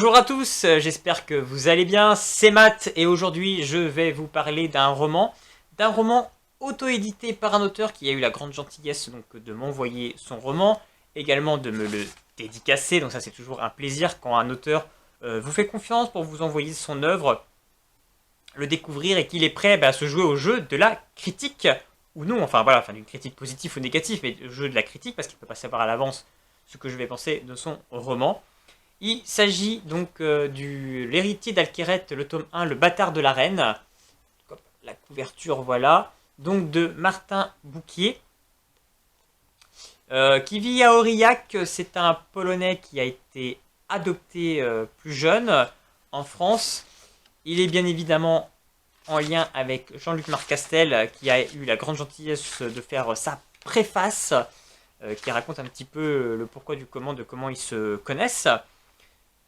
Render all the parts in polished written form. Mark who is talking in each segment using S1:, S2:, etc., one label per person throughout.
S1: Bonjour à tous, j'espère que vous allez bien, c'est Matt et aujourd'hui je vais vous parler d'un roman auto-édité par un auteur qui a eu la grande gentillesse donc, de m'envoyer son roman, également de me le dédicacer, donc ça c'est toujours un plaisir quand un auteur vous fait confiance pour vous envoyer son œuvre, le découvrir et qu'il est prêt à se jouer au jeu de la critique ou non, d'une critique positive ou négative, mais le jeu de la critique parce qu'il ne peut pas savoir à l'avance ce que je vais penser de son roman. Il s'agit donc de l'héritier d'Alquerette, le tome 1, le bâtard de la reine. La couverture, voilà. Donc de Martin Bouquier, qui vit à Aurillac. C'est un Polonais qui a été adopté plus jeune en France. Il est bien évidemment en lien avec Jean-Luc Marcastel, qui a eu la grande gentillesse de faire sa préface, qui raconte un petit peu le pourquoi du comment, de comment ils se connaissent.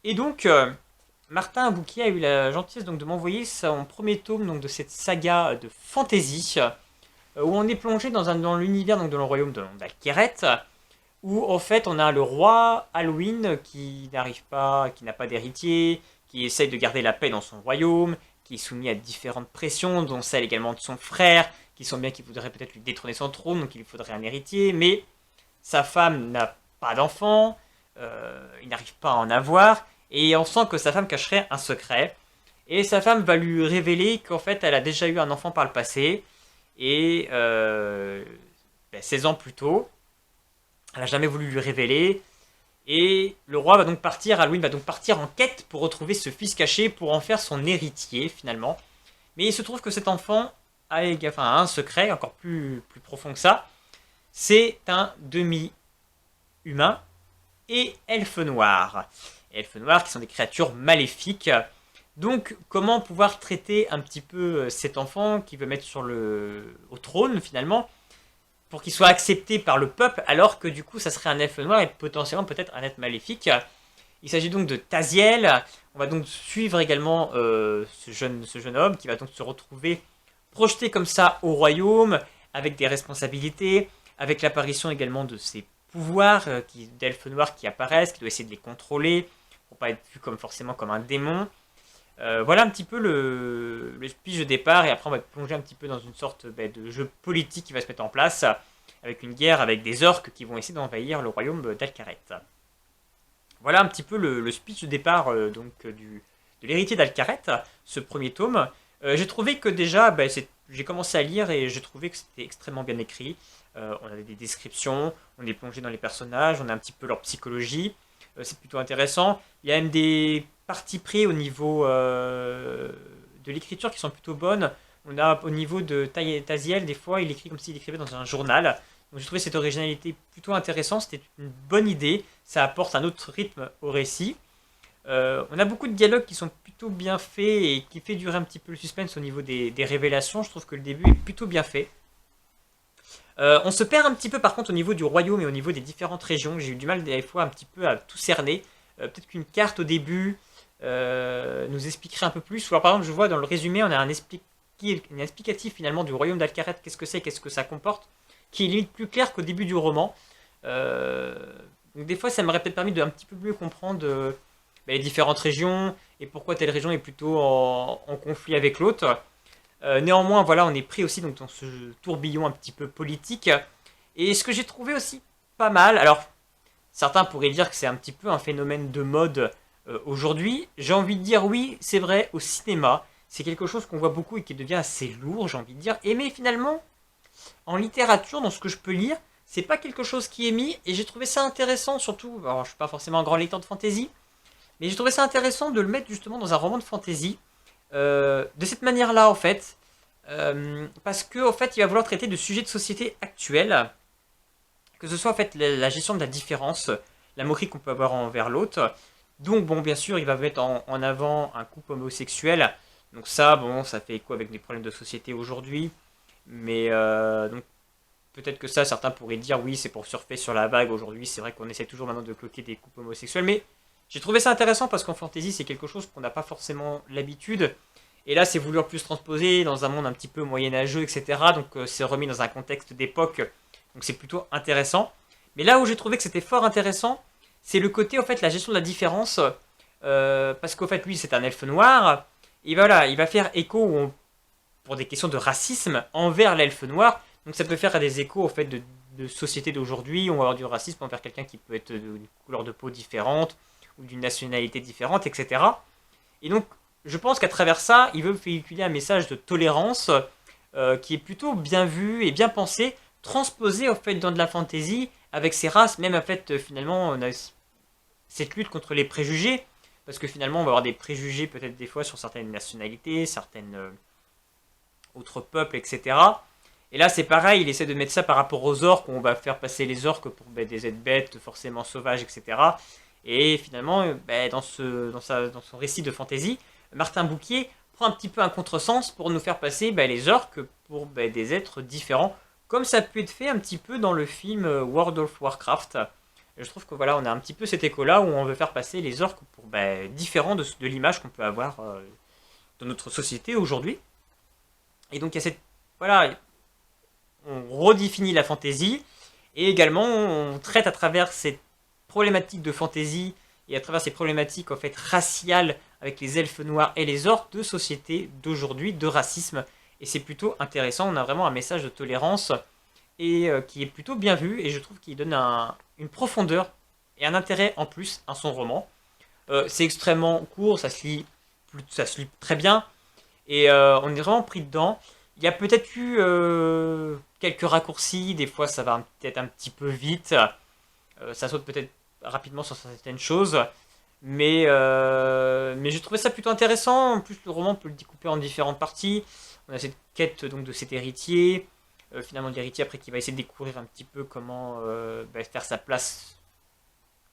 S1: Et donc, Martin Bouquier a eu la gentillesse donc, de m'envoyer son premier tome donc, de cette saga de fantasy, où on est plongé dans l'univers de le royaume d'Alquerette, où en fait on a le roi Alwyn qui n'arrive pas, qui n'a pas d'héritier, qui essaye de garder la paix dans son royaume, qui est soumis à différentes pressions, dont celle également de son frère, qui sent bien qu'il voudrait peut-être lui détrôner son trône, donc il lui faudrait un héritier, mais sa femme n'a pas d'enfant, il n'arrive pas à en avoir, et on sent que sa femme cacherait un secret. Et sa femme va lui révéler qu'en fait elle a déjà eu un enfant par le passé, et 16 ans plus tôt, elle n'a jamais voulu lui révéler, et le roi va donc partir, Alwyn va donc partir en quête pour retrouver ce fils caché, pour en faire son héritier finalement. Mais il se trouve que cet enfant a un secret encore plus profond que ça, c'est un demi-humain, et elfes noirs. Elfes noirs qui sont des créatures maléfiques. Donc comment pouvoir traiter un petit peu cet enfant qui veut mettre au trône finalement, pour qu'il soit accepté par le peuple, alors que du coup ça serait un elfe noir et potentiellement peut-être un être maléfique. Il s'agit donc de Taziel. On va donc suivre également ce jeune homme qui va donc se retrouver projeté comme ça au royaume, avec des responsabilités, avec l'apparition également de ses pouvoirs d'elfes noirs qui apparaissent, qui doit essayer de les contrôler, pour pas être vu forcément comme un démon. Voilà un petit peu le speech de départ, et après on va plonger un petit peu dans une sorte de jeu politique qui va se mettre en place, avec une guerre avec des orques qui vont essayer d'envahir le royaume d'Alcareth. Voilà un petit peu le speech de départ de l'héritier d'Alcareth, ce premier tome. J'ai trouvé que déjà, j'ai commencé à lire et j'ai trouvé que c'était extrêmement bien écrit. On a des descriptions, on est plongé dans les personnages, on a un petit peu leur psychologie. C'est plutôt intéressant. Il y a même des parties pris au niveau de l'écriture qui sont plutôt bonnes. On a au niveau de Taziel, des fois, il écrit comme s'il écrivait dans un journal. Donc j'ai trouvé cette originalité plutôt intéressante. C'était une bonne idée. Ça apporte un autre rythme au récit. On a beaucoup de dialogues qui sont plutôt bien faits et qui fait durer un petit peu le suspense au niveau des révélations. Je trouve que le début est plutôt bien fait. On se perd un petit peu par contre au niveau du royaume et au niveau des différentes régions. J'ai eu du mal des fois un petit peu à tout cerner. Peut-être qu'une carte au début nous expliquerait un peu plus. Ou alors par exemple je vois dans le résumé on a un explicatif finalement du royaume d'Alcareth, qu'est-ce que c'est, qu'est-ce que ça comporte, qui est limite plus clair qu'au début du roman. Donc des fois ça m'aurait peut-être permis de un petit peu mieux comprendre les différentes régions et pourquoi telle région est plutôt en conflit avec l'autre. Néanmoins, voilà, on est pris aussi donc, dans ce tourbillon un petit peu politique. Et ce que j'ai trouvé aussi pas mal, alors certains pourraient dire que c'est un petit peu un phénomène de mode aujourd'hui. J'ai envie de dire oui, c'est vrai, au cinéma, c'est quelque chose qu'on voit beaucoup et qui devient assez lourd, j'ai envie de dire. Et mais finalement, en littérature, dans ce que je peux lire, c'est pas quelque chose qui est mis. Et j'ai trouvé ça intéressant, surtout, alors je suis pas forcément un grand lecteur de fantasy, mais j'ai trouvé ça intéressant de le mettre justement dans un roman de fantasy. De cette manière-là, en fait, parce que en fait, il va vouloir traiter de sujets de société actuels, que ce soit en fait la gestion de la différence, la moquerie qu'on peut avoir envers l'autre. Donc, bon, bien sûr, il va mettre en avant un couple homosexuel. Donc ça, bon, ça fait écho avec des problèmes de société aujourd'hui. Mais donc peut-être que ça, certains pourraient dire oui, c'est pour surfer sur la vague aujourd'hui. C'est vrai qu'on essaie toujours maintenant de cloquer des couples homosexuels, mais j'ai trouvé ça intéressant parce qu'en fantasy, c'est quelque chose qu'on n'a pas forcément l'habitude. Et là, c'est voulu en plus transposer dans un monde un petit peu moyenâgeux, etc. Donc c'est remis dans un contexte d'époque. Donc c'est plutôt intéressant. Mais là où j'ai trouvé que c'était fort intéressant, c'est le côté, en fait, la gestion de la différence. parce qu'au fait, lui, c'est un elfe noir. Et voilà, il va faire écho pour des questions de racisme envers l'elfe noir. Donc ça peut faire des échos au fait de société d'aujourd'hui. On va avoir du racisme envers quelqu'un qui peut être d'une couleur de peau différente ou d'une nationalité différente, etc. Et donc, je pense qu'à travers ça, il veut véhiculer un message de tolérance qui est plutôt bien vu et bien pensé, transposé au fait dans de la fantasy avec ces races, même en fait finalement on a cette lutte contre les préjugés, parce que finalement on va avoir des préjugés peut-être des fois sur certaines nationalités, certaines autres peuples, etc. Et là c'est pareil, il essaie de mettre ça par rapport aux orques, où on va faire passer les orques pour des êtres bêtes, forcément sauvages, etc. Et finalement, dans son récit de fantasy, Martin Bouquier prend un petit peu un contresens pour nous faire passer les orques pour des êtres différents, comme ça peut être fait un petit peu dans le film World of Warcraft. Je trouve que voilà, on a un petit peu cet écho-là où on veut faire passer les orques pour différents de l'image qu'on peut avoir dans notre société aujourd'hui. Et donc il y a cette voilà, on redéfinit la fantaisie et également on traite à travers cette problématique de fantaisie et à travers ces problématiques en fait raciales avec les elfes noirs et les orques de société d'aujourd'hui, de racisme. Et c'est plutôt intéressant, on a vraiment un message de tolérance et qui est plutôt bien vu et je trouve qu'il donne une profondeur et un intérêt en plus à son roman. C'est extrêmement court, ça se lit très bien et on est vraiment pris dedans. Il y a peut-être eu quelques raccourcis, des fois ça va peut-être un petit peu vite, ça saute peut-être rapidement sur certaines choses, mais j'ai trouvé ça plutôt intéressant. En plus, le roman peut le découper en différentes parties. On a cette quête donc de cet héritier, finalement de l'héritier après qui va essayer de découvrir un petit peu comment faire sa place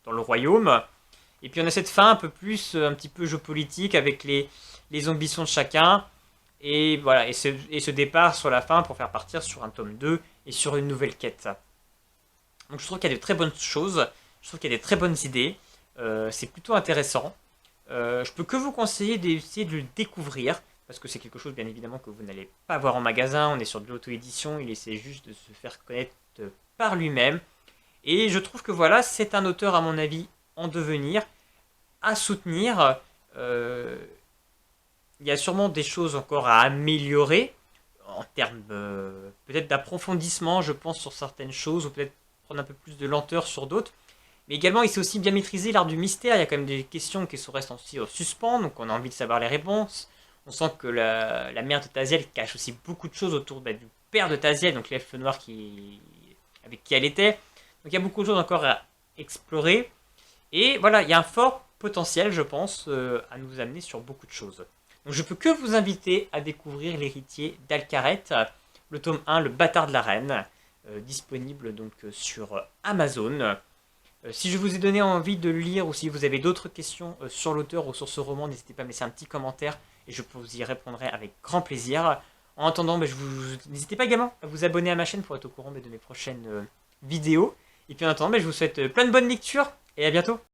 S1: dans le royaume. Et puis on a cette fin un peu plus, un petit peu géopolitique avec les ambitions de chacun. Et voilà, et ce départ sur la fin pour faire partir sur un tome 2 et sur une nouvelle quête. Donc je trouve qu'il y a de très bonnes choses, je trouve qu'il y a des très bonnes idées, c'est plutôt intéressant. Je peux que vous conseiller d'essayer de le découvrir, parce que c'est quelque chose bien évidemment que vous n'allez pas voir en magasin, on est sur de l'auto-édition, il essaie juste de se faire connaître par lui-même. Et je trouve que voilà, c'est un auteur à mon avis en devenir, à soutenir. Il y a sûrement des choses encore à améliorer, en termes peut-être d'approfondissement, je pense, sur certaines choses, ou peut-être prendre un peu plus de lenteur sur d'autres. Mais également, il sait aussi bien maîtriser l'art du mystère. Il y a quand même des questions qui restent aussi au suspens, donc on a envie de savoir les réponses. On sent que la mère de Taziel cache aussi beaucoup de choses autour du père de Taziel, donc l'elfe noir avec qui elle était. Donc il y a beaucoup de choses encore à explorer. Et voilà, il y a un fort potentiel, je pense, à nous amener sur beaucoup de choses. Donc je peux que vous inviter à découvrir l'héritier d'Alcaret, le tome 1, le bâtard de la reine, disponible donc sur Amazon. Si je vous ai donné envie de le lire ou si vous avez d'autres questions sur l'auteur ou sur ce roman, n'hésitez pas à me laisser un petit commentaire et je vous y répondrai avec grand plaisir. En attendant, n'hésitez pas également à vous abonner à ma chaîne pour être au courant de mes prochaines vidéos. Et puis en attendant, je vous souhaite plein de bonnes lectures et à bientôt.